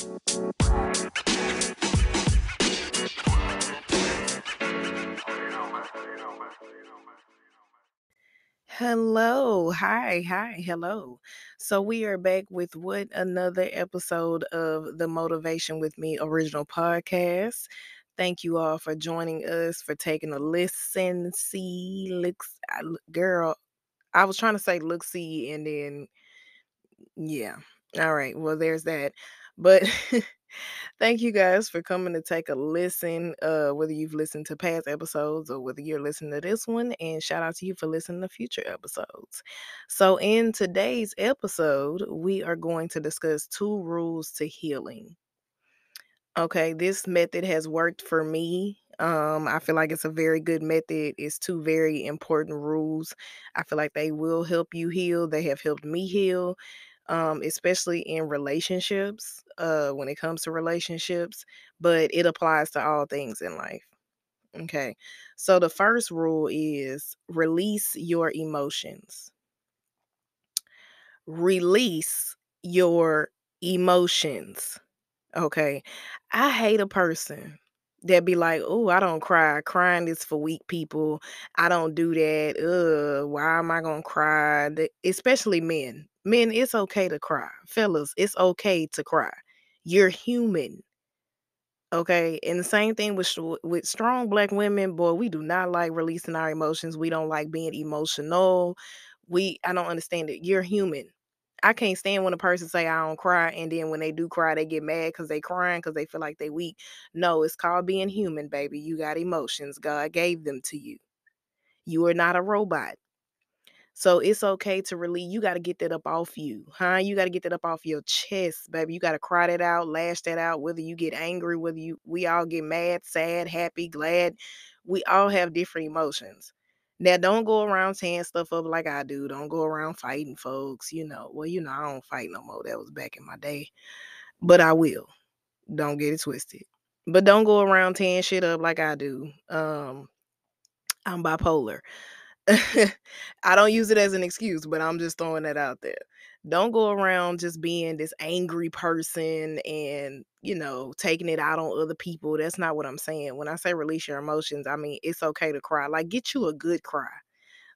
Hello. Hi. Hello. So we are back with what another episode of the Motivation with Me original podcast. Thank you all for joining us, for taking a listen. See, girl. I was trying to say look, see, and then yeah. All right. Well, there's that. But thank you guys for coming to take a listen, whether you've listened to past episodes or whether you're listening to this one. And shout out to you for listening to future episodes. So, in today's episode, we are going to discuss 2 rules to healing. Okay, this method has worked for me. I feel like it's a very good method. It's 2 very important rules. I feel like they will help you heal. They have helped me heal, especially in relationships, when it comes to relationships, but it applies to all things in life. Okay, so the first rule is release your emotions. Release your emotions. Okay. I hate a person that be like, "Oh, I don't cry. Crying is for weak people. I don't do that. Why am I gonna cry?" Especially men. Men, it's okay to cry. Fellas, it's okay to cry. You're human. Okay, and the same thing with strong black women, boy, we do not like releasing our emotions. We don't like being emotional. I don't understand it. You're human. I can't stand when a person say I don't cry, and then when they do cry, they get mad because they crying because they feel like they weak. No, it's called being human, baby. You got emotions. God gave them to you. You are not a robot. So it's okay to release. You got to get that up off you, huh? You got to get that up off your chest, baby. You got to cry that out, lash that out, whether you get angry, we all get mad, sad, happy, glad. We all have different emotions. Now, don't go around tearing stuff up like I do. Don't go around fighting folks, Well, I don't fight no more. That was back in my day. But I will. Don't get it twisted. But don't go around tearing shit up like I do. I'm bipolar. I don't use it as an excuse, but I'm just throwing that out there. Don't go around just being this angry person and, taking it out on other people. That's not what I'm saying. When I say release your emotions, I mean, it's okay to cry. Like, get you a good cry.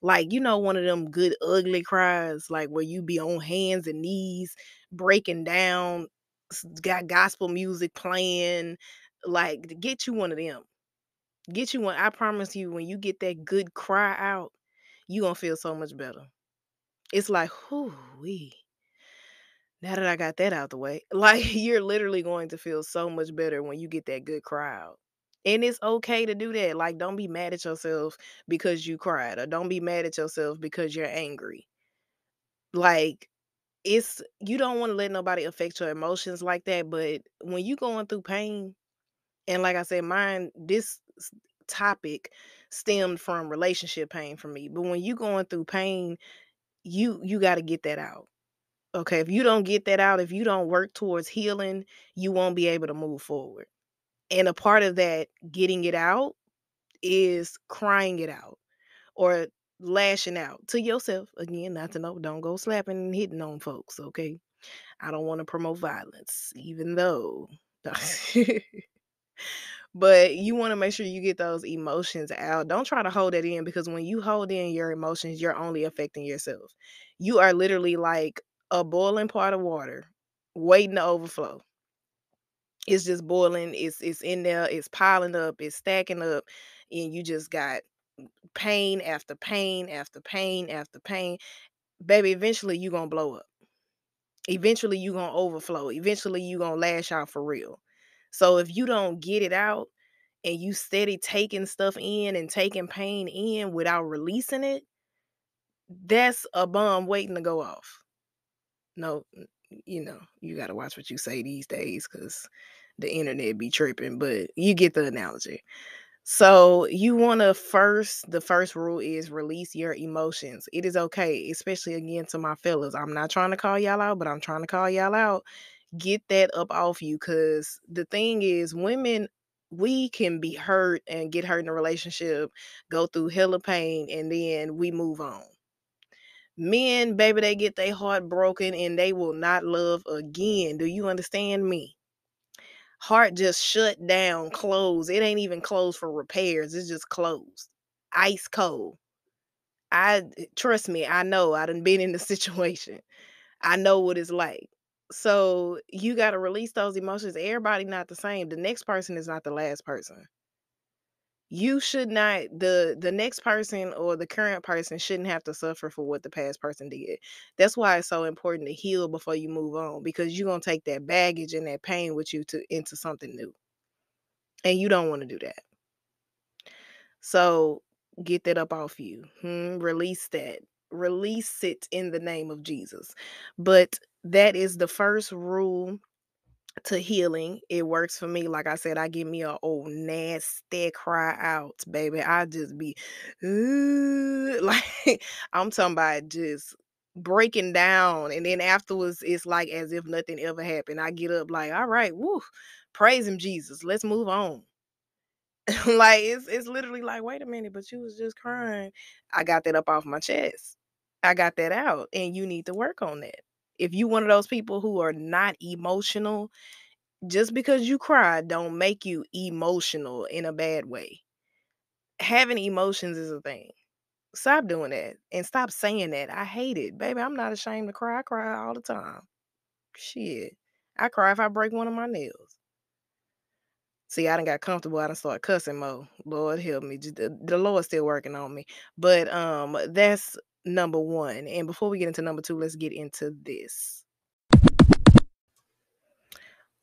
Like, one of them good, ugly cries, like where you be on hands and knees, breaking down, got gospel music playing. Like, get you one of them. Get you one. I promise you, when you get that good cry out, you gonna feel so much better. It's like, whoo wee. Now that I got that out the way, like you're literally going to feel so much better when you get that good cry out. And it's okay to do that. Like, don't be mad at yourself because you cried, or don't be mad at yourself because you're angry. Like, you don't want to let nobody affect your emotions like that. But when you going through pain, and like I said, topic stemmed from relationship pain for me. But when you going through pain, you got to get that out. Okay, if you don't get that out, if you don't work towards healing, you won't be able to move forward. And a part of that getting it out is crying it out or lashing out to yourself. Again, not to know, don't go slapping and hitting on folks, okay? I don't want to promote violence, even though but you want to make sure you get those emotions out. Don't try to hold it in, because when you hold in your emotions, you're only affecting yourself. You are literally like a boiling pot of water waiting to overflow. It's just boiling, it's in there, it's piling up, it's stacking up, and you just got pain after pain after pain after pain. Baby, eventually you're going to blow up. Eventually you're going to overflow. Eventually you're going to lash out for real. So if you don't get it out, and you steady taking stuff in and taking pain in without releasing it, that's a bomb waiting to go off. No, you got to watch what you say these days, because the internet be tripping, but you get the analogy. So you want to the first rule is release your emotions. It is okay, especially again to my fellas. I'm not trying to call y'all out, but I'm trying to call y'all out. Get that up off you, because the thing is, women, we can be hurt and get hurt in a relationship, go through hella pain, and then we move on. Men, baby, they get their heart broken and they will not love again. Do you understand me? Heart just shut down, closed. It ain't even closed for repairs. It's just closed. Ice cold. Trust me, I know. I done been in the situation. I know what it's like. So you got to release those emotions. Everybody not the same. The next person is not the last person. You should not the next person or the current person shouldn't have to suffer for what the past person did. That's why it's so important to heal before you move on, because you're going to take that baggage and that pain with you to into something new. And you don't want to do that. So get that up off you. Release that. Release it in the name of Jesus. But that is the first rule to healing. It works for me. Like I said, I give me a old nasty cry out, baby. I just be like I'm talking about just breaking down. And then afterwards, it's like as if nothing ever happened. I get up like, all right, woo, praise him, Jesus. Let's move on. Like it's literally like, wait a minute, but you was just crying. I got that up off my chest. I got that out. And you need to work on that. If you one of those people who are not emotional, just because you cry don't make you emotional in a bad way. Having emotions is a thing. Stop doing that and stop saying that. I hate it. Baby, I'm not ashamed to cry. I cry all the time. Shit. I cry if I break one of my nails. See, I done got comfortable. I done started cussing more. Lord help me. The Lord's still working on me. But that's number one. And before we get into number two, let's get into this.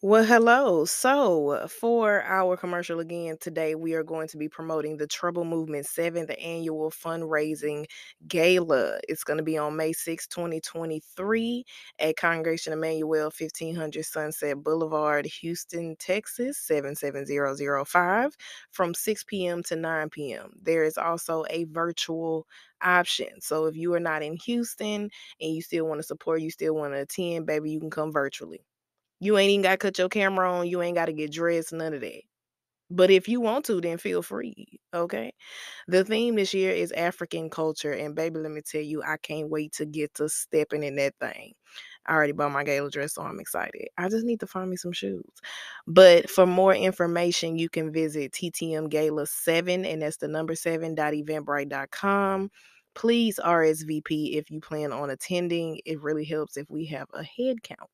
Well, hello. So, for our commercial again today, we are going to be promoting the Trouble Movement 7th annual fundraising gala. It's going to be on May 6, 2023 at Congregation Emmanuel, 1500 Sunset Boulevard, Houston, Texas, 77005 from 6 p.m. to 9 p.m. There is also a virtual option. So, if you are not in Houston and you still want to support, you still want to attend, baby, you can come virtually. You ain't even gotta cut your camera on, you ain't gotta get dressed, none of that. But if you want to, then feel free, okay? The theme this year is African culture, and baby, let me tell you, I can't wait to get to stepping in that thing. I already bought my gala dress, so I'm excited. I just need to find me some shoes. But for more information, you can visit TTM Gala 7, and that's the number 7.eventbrite.com. Please RSVP if you plan on attending. It really helps if we have a head count.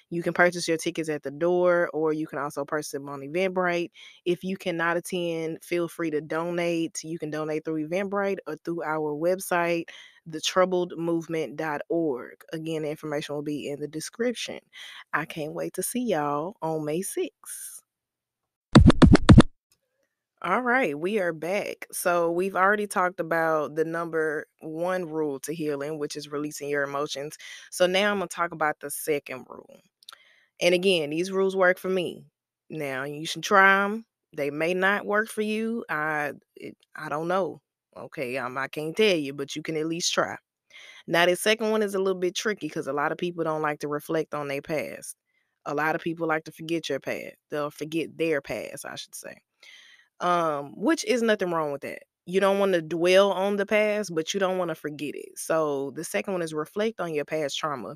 You can purchase your tickets at the door, or you can also purchase them on Eventbrite. If you cannot attend, feel free to donate. You can donate through Eventbrite or through our website, thetroubledmovement.org. Again, the information will be in the description. I can't wait to see y'all on May 6th. All right, we are back. So we've already talked about the number one rule to healing, which is releasing your emotions. So now I'm going to talk about the second rule. And again, these rules work for me. Now you should try them. They may not work for you. I don't know. Okay, I can't tell you, but you can at least try. Now the second one is a little bit tricky because a lot of people don't like to reflect on their past. A lot of people like to forget your past. They'll forget their past, I should say. Which is nothing wrong with that. You don't want to dwell on the past, but you don't want to forget it. So the second one is reflect on your past trauma.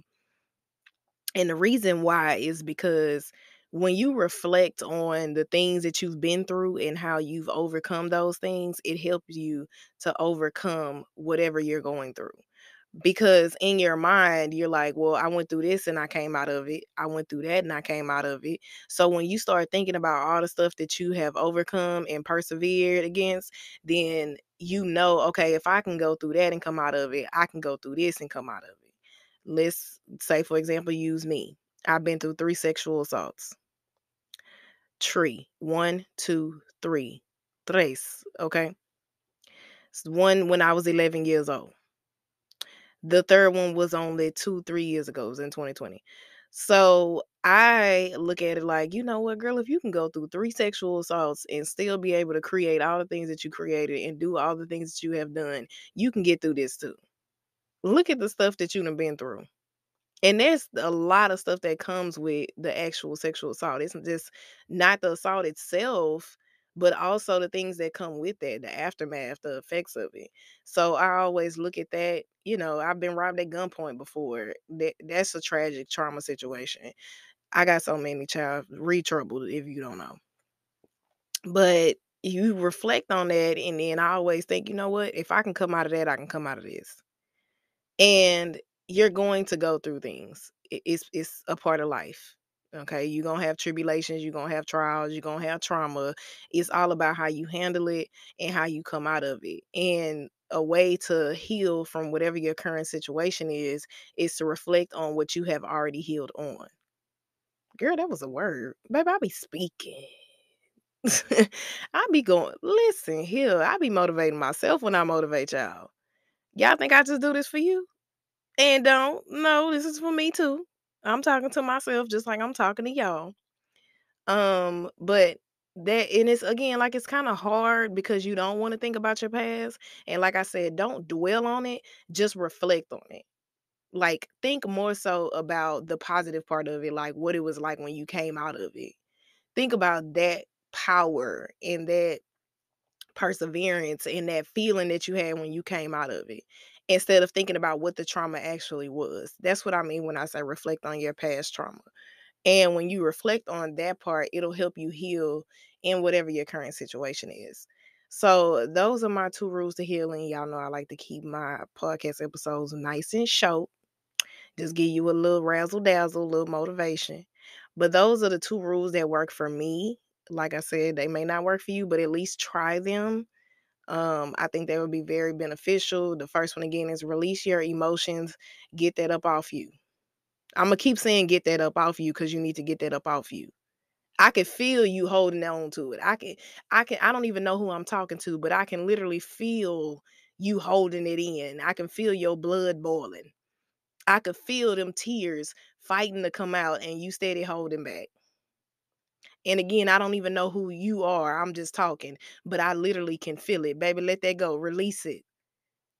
And the reason why is because when you reflect on the things that you've been through and how you've overcome those things, it helps you to overcome whatever you're going through. Because in your mind, you're like, well, I went through this and I came out of it. I went through that and I came out of it. So when you start thinking about all the stuff that you have overcome and persevered against, then you know, okay, if I can go through that and come out of it, I can go through this and come out of it. Let's say, for example, use me. I've been through 3 sexual assaults. Tree. 1, 2, 3. Tres. Okay. One when I was 11 years old. The third one was only 2, 3 years ago. It was in 2020. So I look at it like, you know what, girl, if you can go through 3 sexual assaults and still be able to create all the things that you created and do all the things that you have done, you can get through this too. Look at the stuff that you've been through. And there's a lot of stuff that comes with the actual sexual assault. It's just not the assault itself, but also the things that come with that, the aftermath, the effects of it. So I always look at that. You know, I've been robbed at gunpoint before. That's a tragic trauma situation. I got so many, child. Read troubled if you don't know. But you reflect on that, and then I always think, you know what? If I can come out of that, I can come out of this. And you're going to go through things. It's a part of life. Okay, you're gonna have tribulations, you're gonna have trials, you're gonna have trauma. It's all about how you handle it and how you come out of it. And a way to heal from whatever your current situation is to reflect on what you have already healed on. Girl, that was a word. Baby, I be speaking. I be going, listen here. I be motivating myself when I motivate y'all. Y'all think I just do this for you? And don't. No, this is for me too. I'm talking to myself just like I'm talking to y'all. But that and it's again like it's kind of hard because you don't want to think about your past. And like I said, don't dwell on it, just reflect on it. Like think more so about the positive part of it, like what it was like when you came out of it. Think about that power and that perseverance and that feeling that you had when you came out of it instead of thinking about what the trauma actually was. That's what I mean when I say reflect on your past trauma. And when you reflect on that part, it'll help you heal in whatever your current situation is. So, those are my two rules to healing. Y'all know I like to keep my podcast episodes nice and short, just give you a little razzle dazzle, a little motivation. But those are the two rules that work for me. Like I said, they may not work for you, but at least try them. I think they would be very beneficial. The first one again is release your emotions, get that up off you. I'm gonna keep saying get that up off you because you need to get that up off you. I can feel you holding on to it. I don't even know who I'm talking to, but I can literally feel you holding it in. I can feel your blood boiling. I could feel them tears fighting to come out and you steady holding back. And again, I don't even know who you are. I'm just talking, but I literally can feel it. Baby, let that go. Release it.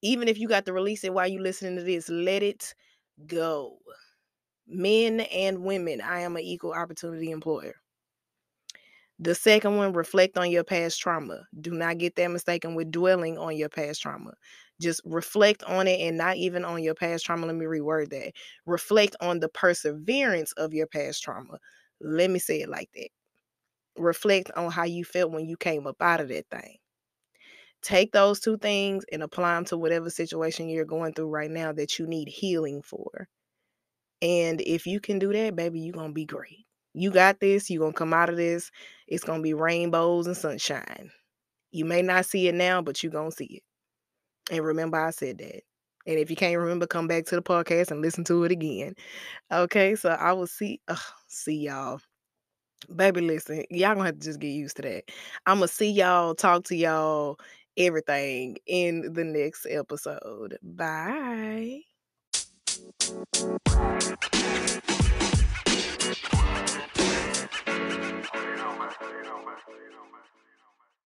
Even if you got to release it while you listening to this, let it go. Men and women, I am an equal opportunity employer. The second one, reflect on your past trauma. Do not get that mistaken with dwelling on your past trauma. Just reflect on it and not even on your past trauma. Let me reword that. Reflect on the perseverance of your past trauma. Let me say it like that. Reflect on how you felt when you came up out of that thing. Take those two things and apply them to whatever situation you're going through right now that you need healing for. And if you can do that, baby, you're going to be great. You got this. You're going to come out of this. It's going to be rainbows and sunshine. You may not see it now, but you're going to see it. And remember, I said that. And if you can't remember, come back to the podcast and listen to it again. Okay, so I will see y'all. Baby, listen, y'all gonna have to just get used to that. I'ma see y'all, talk to y'all, everything in the next episode. Bye.